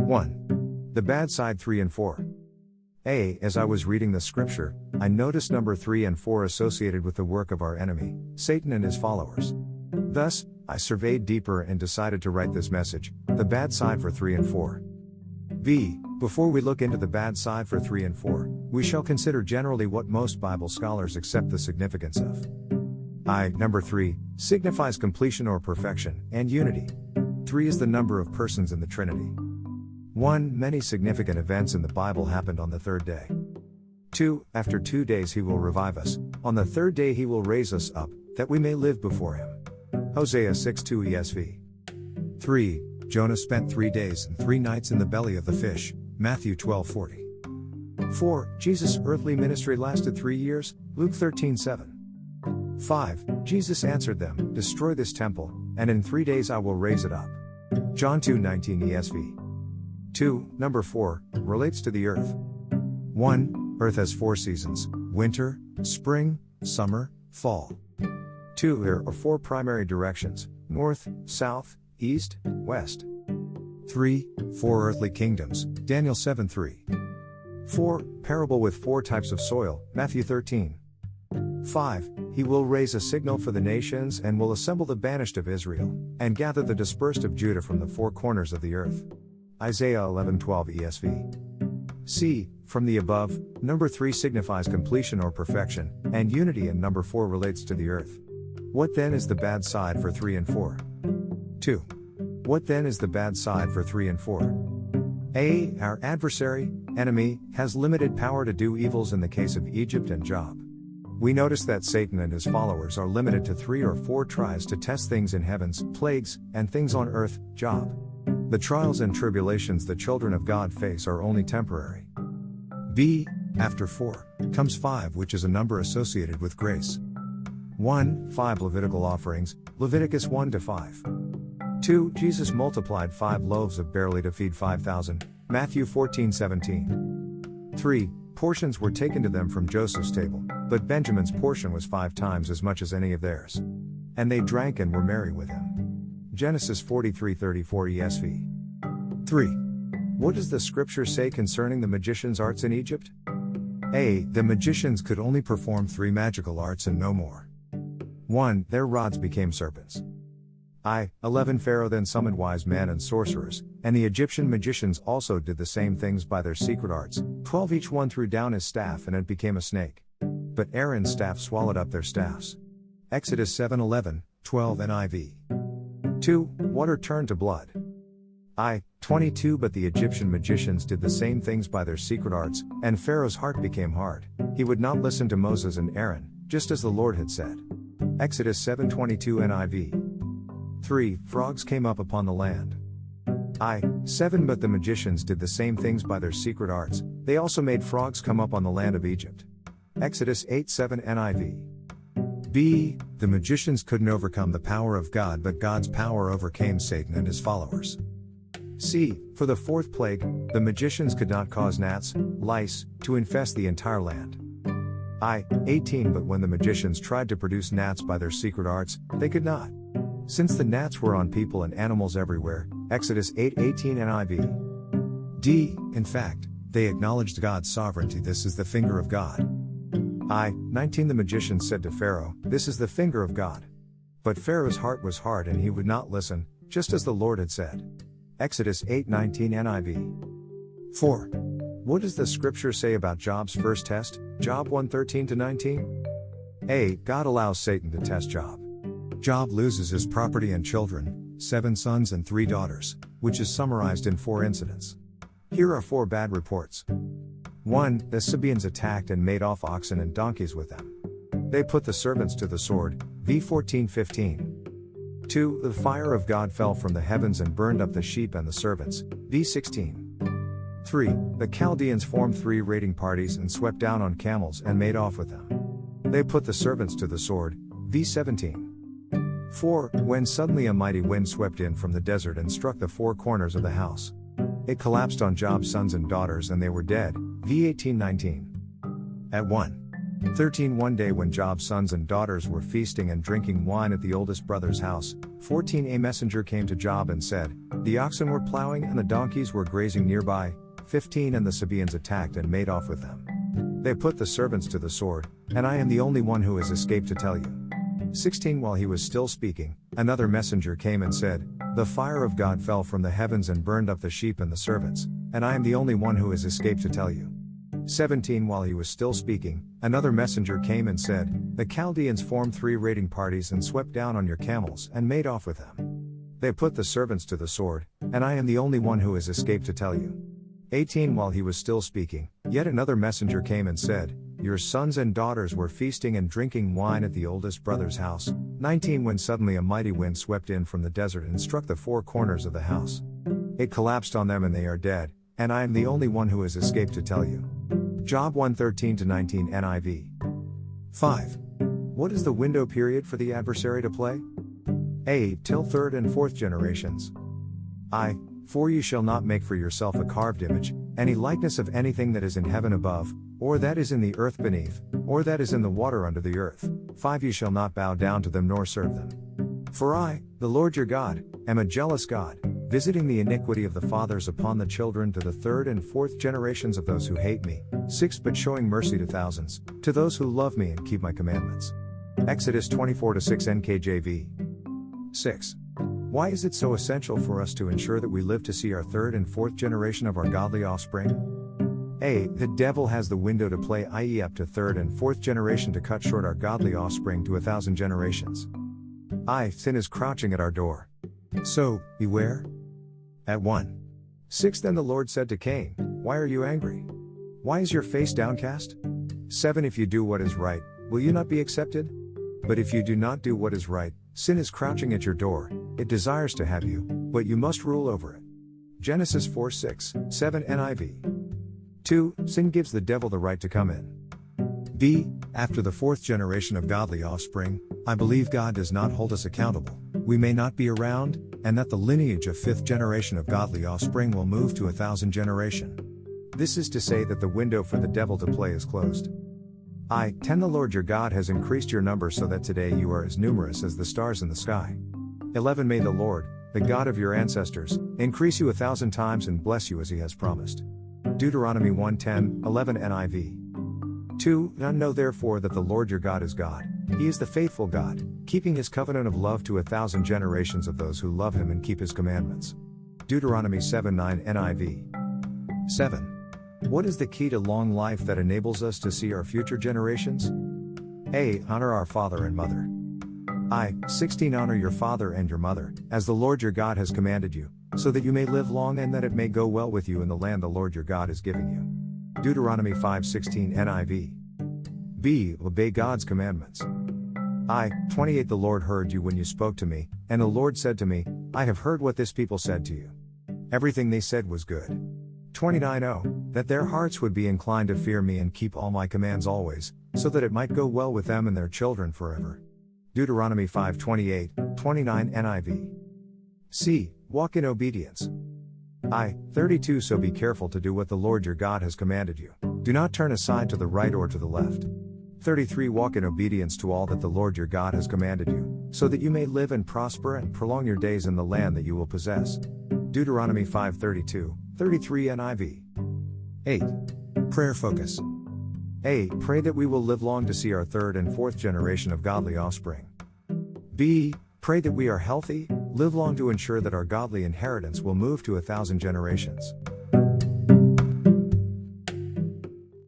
1. The bad side 3 and 4. As I was reading the scripture, I noticed number 3 and 4 associated with the work of our enemy, Satan and his followers. Thus, I surveyed deeper and decided to write this message, the bad side for 3 and 4. B. Before we look into the bad side for 3 and 4, we shall consider generally what most Bible scholars accept the significance of. Number 3, signifies completion or perfection, and unity. 3 is the number of persons in the Trinity. 1. Many significant events in the Bible happened on the third day. 2. After 2 days he will revive us, on the third day he will raise us up, that we may live before him. Hosea 6:2 ESV. 3. Jonah spent 3 days and 3 nights in the belly of the fish, Matthew 12:40. 4. Jesus' earthly ministry lasted 3 years, Luke 13:7. 5. Jesus answered them, destroy this temple, and in 3 days I will raise it up. John 2:19 ESV. 2. Number 4, relates to the earth. 1. Earth has 4 seasons, winter, spring, summer, fall. 2. There are 4 primary directions, north, south, east, west. 3. 4 earthly kingdoms, Daniel 7:3. 4. Parable with 4 types of soil, Matthew 13. 5. He will raise a signal for the nations and will assemble the banished of Israel, and gather the dispersed of Judah from the 4 corners of the earth. Isaiah 11:12 ESV. C. From the above, number 3 signifies completion or perfection, and unity, and number 4 relates to the earth. What then is the bad side for 3 and 4? 2. What then is the bad side for 3 and 4? A. Our adversary, enemy, has limited power to do evils in the case of Egypt and Job. We notice that Satan and his followers are limited to 3 or 4 tries to test things in heavens, plagues, and things on earth, Job. The trials and tribulations the children of God face are only temporary. B. After 4, comes 5, which is a number associated with grace. 1. 5 Levitical offerings, Leviticus 1-5. 2. Jesus multiplied 5 loaves of barley to feed 5,000, Matthew 14:17. 3. Portions were taken to them from Joseph's table, but Benjamin's portion was 5 times as much as any of theirs. And they drank and were merry with him. Genesis 43:34 ESV. 3. What does the scripture say concerning the magicians' arts in Egypt? A. The magicians could only perform 3 magical arts and no more. 1. Their rods became serpents. 11 Pharaoh then summoned wise men and sorcerers, and the Egyptian magicians also did the same things by their secret arts. 12 Each one threw down his staff and it became a snake. But Aaron's staff swallowed up their staffs. Exodus 7:11-12 NIV. 2. Water turned to blood. 22 But the Egyptian magicians did the same things by their secret arts, and Pharaoh's heart became hard. He would not listen to Moses and Aaron, just as the Lord had said. Exodus 7:22 NIV. 3. Frogs came up upon the land. 7 But the magicians did the same things by their secret arts, they also made frogs come up on the land of Egypt. Exodus 8:7 NIV. B. The magicians couldn't overcome the power of God, but God's power overcame Satan and his followers. C. For the 4th plague, the magicians could not cause gnats, lice, to infest the entire land. 18 But when the magicians tried to produce gnats by their secret arts, they could not. Since the gnats were on people and animals everywhere, Exodus 8:18 NIV. D. In fact, they acknowledged God's sovereignty. This is the finger of God. 19 The magicians said to Pharaoh, this is the finger of God. But Pharaoh's heart was hard and he would not listen, just as the Lord had said. Exodus 8:19 NIV. 4. What does the scripture say about Job's first test, Job 1:13-19? A. God allows Satan to test Job. Job loses his property and children, 7 sons and 3 daughters, which is summarized in 4 incidents. Here are 4 bad reports. 1. The Sabaeans attacked and made off oxen and donkeys with them. They put the servants to the sword, v 14:15. 2. The fire of God fell from the heavens and burned up the sheep and the servants, v 16. 3. The Chaldeans formed 3 raiding parties and swept down on camels and made off with them. They put the servants to the sword, v 17. 4. When suddenly a mighty wind swept in from the desert and struck the 4 corners of the house. It collapsed on Job's sons and daughters and they were dead, v 18:19. At 1:13 One day when Job's sons and daughters were feasting and drinking wine at the oldest brother's house, 14 A messenger came to Job and said, The oxen were plowing and the donkeys were grazing nearby. 15 And the Sabaeans attacked and made off with them. They put the servants to the sword, and I am the only one who has escaped to tell you. 16 While he was still speaking, another messenger came and said, The fire of God fell from the heavens and burned up the sheep and the servants, and I am the only one who has escaped to tell you. 17 While he was still speaking, another messenger came and said, The Chaldeans formed 3 raiding parties and swept down on your camels and made off with them. They put the servants to the sword, and I am the only one who has escaped to tell you. 18 While he was still speaking, yet another messenger came and said, Your sons and daughters were feasting and drinking wine at the oldest brother's house. 19 When suddenly a mighty wind swept in from the desert and struck the 4 corners of the house. It collapsed on them and they are dead, and I am the only one who has escaped to tell you. Job 1:13-19 NIV. 5. What is the window period for the adversary to play? A. Till 3rd and 4th generations. I. For you shall not make for yourself a carved image, any likeness of anything that is in heaven above, or that is in the earth beneath, or that is in the water under the earth. 5 You shall not bow down to them nor serve them. For I, the Lord your God, am a jealous God, visiting the iniquity of the fathers upon the children to the 3rd and 4th generations of those who hate me. 6 But showing mercy to thousands, to those who love me and keep my commandments. Exodus 24:6 NKJV. 6. Why is it so essential for us to ensure that we live to see our 3rd and 4th generation of our godly offspring? A. The devil has the window to play, i.e. up to 3rd and 4th generation, to cut short our godly offspring to 1,000 generations. I. Sin is crouching at our door. So, beware. At 1. 6 Then the Lord said to Cain, Why are you angry? Why is your face downcast? 7 If you do what is right, will you not be accepted? But if you do not do what is right, sin is crouching at your door, it desires to have you, but you must rule over it. Genesis 4:6-7 NIV. 2. Sin gives the devil the right to come in. B. After the 4th generation of godly offspring, I believe God does not hold us accountable. We may not be around, and that the lineage of 5th generation of godly offspring will move to 1,000 generation. This is to say that the window for the devil to play is closed. I. 10 The Lord your God has increased your number so that today you are as numerous as the stars in the sky. 11 May the Lord, the God of your ancestors, increase you 1,000 times and bless you as he has promised. Deuteronomy 1:10-11 NIV. 2. Know therefore that the Lord your God is God. He is the faithful God, keeping his covenant of love to 1,000 generations of those who love him and keep his commandments. Deuteronomy 7:9 NIV. 7. What is the key to long life that enables us to see our future generations? A. Honor our father and mother. I. 16 Honor your father and your mother, as the Lord your God has commanded you, so that you may live long and that it may go well with you in the land the Lord your God is giving you. Deuteronomy 5:16 NIV. B. Obey God's commandments. I. 28 The Lord heard you when you spoke to me, and the Lord said to me, I have heard what this people said to you. Everything they said was good. 29 Oh, that their hearts would be inclined to fear me and keep all my commands always, so that it might go well with them and their children forever. Deuteronomy 5:28-29 NIV. C. Walk in obedience. I. 32 So be careful to do what the Lord your God has commanded you. Do not turn aside to the right or to the left. 33 Walk in obedience to all that the Lord your God has commanded you, so that you may live and prosper and prolong your days in the land that you will possess. Deuteronomy 5:32-33 NIV. 8. Prayer focus. A. Pray that we will live long to see our 3rd and 4th generation of godly offspring. B. Pray that we are healthy, live long to ensure that our godly inheritance will move to 1,000 generations.